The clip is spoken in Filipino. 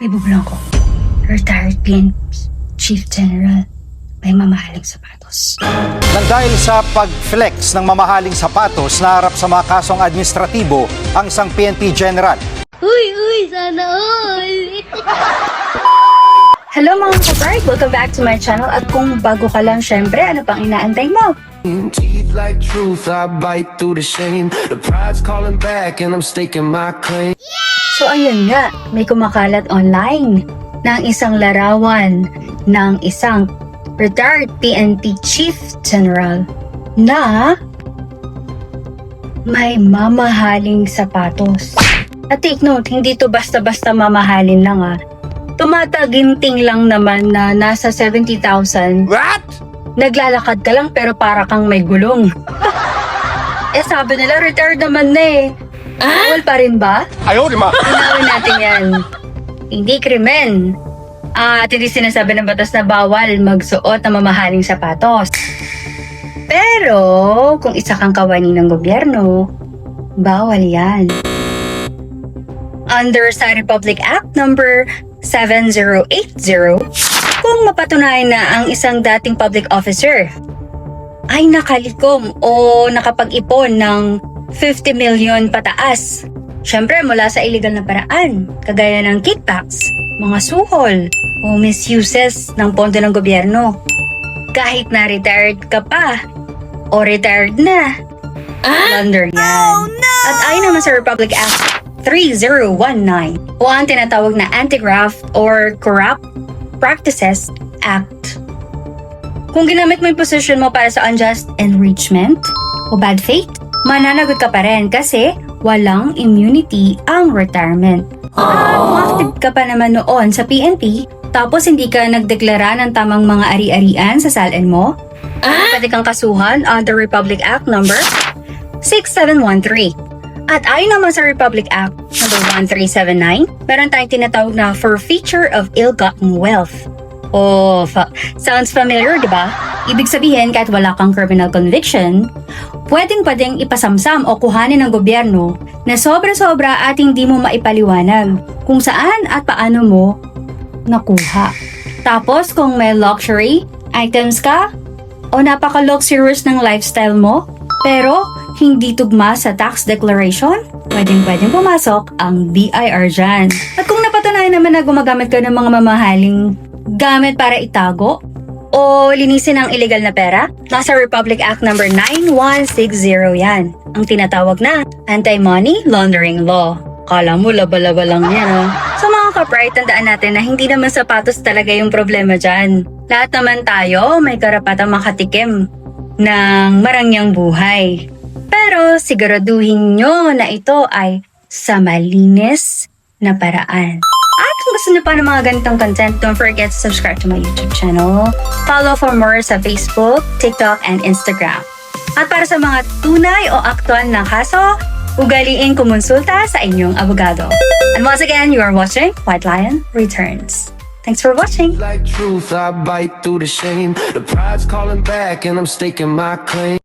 May bubulong ko. Retired PNP Chief General. May mamahaling sapatos. Nang dahil sa pag-flex ng mamahaling sapatos na harap sa mga kasong administratibo ang isang PNP General. Uy, sana all! Hello mga kabride! Welcome back to my channel. At kung bago ka lang, syempre, ano pang inaantay mo? Teeth like truth, I bite through the shame. The pride's calling back and I'm staking my claim. So ayun nga, may kumakalat online ng isang larawan ng isang retired PNP Chief General na may mamahaling sapatos. At take note, hindi to basta-basta mamahalin lang Tumataginting lang naman na nasa 70,000. What? Naglalakad ka lang pero para kang may gulong. Sabi nila, retired naman na Bawal pa rin ba? Ayaw, di ma. Inawin natin yan. Hindi krimen. At hindi sinasabi ng batas na bawal magsuot ng mamahaling sapatos. Pero, kung isa kang kawani ng gobyerno, bawal yan. Under sa Republic Act number 7080, kung mapatunayan na ang isang dating public officer ay nakalikom o nakapag-ipon ng 50 million pataas. Siyempre mula sa illegal na paraan, kagaya ng kickbacks, mga suhol, o misuses ng pondo ng gobyerno. Kahit na retired ka pa, o retired na, blunder yan. Oh, no! At ayon naman sa Republic Act 3019, o ang tinatawag na Anti-Graft or Corrupt Practices Act. Kung ginamit mo yung position mo para sa unjust enrichment o bad faith, mananagot ka pa rin kasi walang immunity ang retirement. Kung active ka pa naman noon sa PNP, tapos hindi ka nagdeklara ng tamang mga ari-arian sa SALN mo, pwede kang kasuhan under Republic Act number 6713. At ayon naman sa Republic Act number 1379, meron tayong tinatawag na forfeiture of ill-gotten wealth. Oh, sounds familiar, di ba? Ibig sabihin, kahit wala kang criminal conviction, pwedeng ipasamsam o kuhanin ng gobyerno na sobra-sobra at hindi mo maipaliwanag kung saan at paano mo nakuha. Tapos, kung may luxury items ka o napaka-luxurious ng lifestyle mo, pero hindi tugma sa tax declaration, pwedeng pumasok ang BIR dyan. At kung napatunayan naman na gumagamit ka ng mga mamahaling gamit para itago o linisin ang illegal na pera, nasa Republic Act number 9160 yan. Ang tinatawag na Anti-Money Laundering Law. Kala mo laba-laba lang yan So mga kapride, tandaan natin na hindi naman sapatos talaga yung problema dyan. Lahat naman tayo may karapatang makatikim ng marangyang buhay. Pero siguraduhin nyo na ito ay sa malinis na paraan. At kung gusto nyo pa ng mga ganitong content, don't forget to subscribe to my YouTube channel. Follow for more sa Facebook, TikTok, and Instagram. At para sa mga tunay o aktual na kaso, ugaliin kumonsulta sa inyong abogado. And once again, you are watching White Lion Returns. Thanks for watching. Like truth, I bite through the shame. The pride's calling back and I'm staking my claim.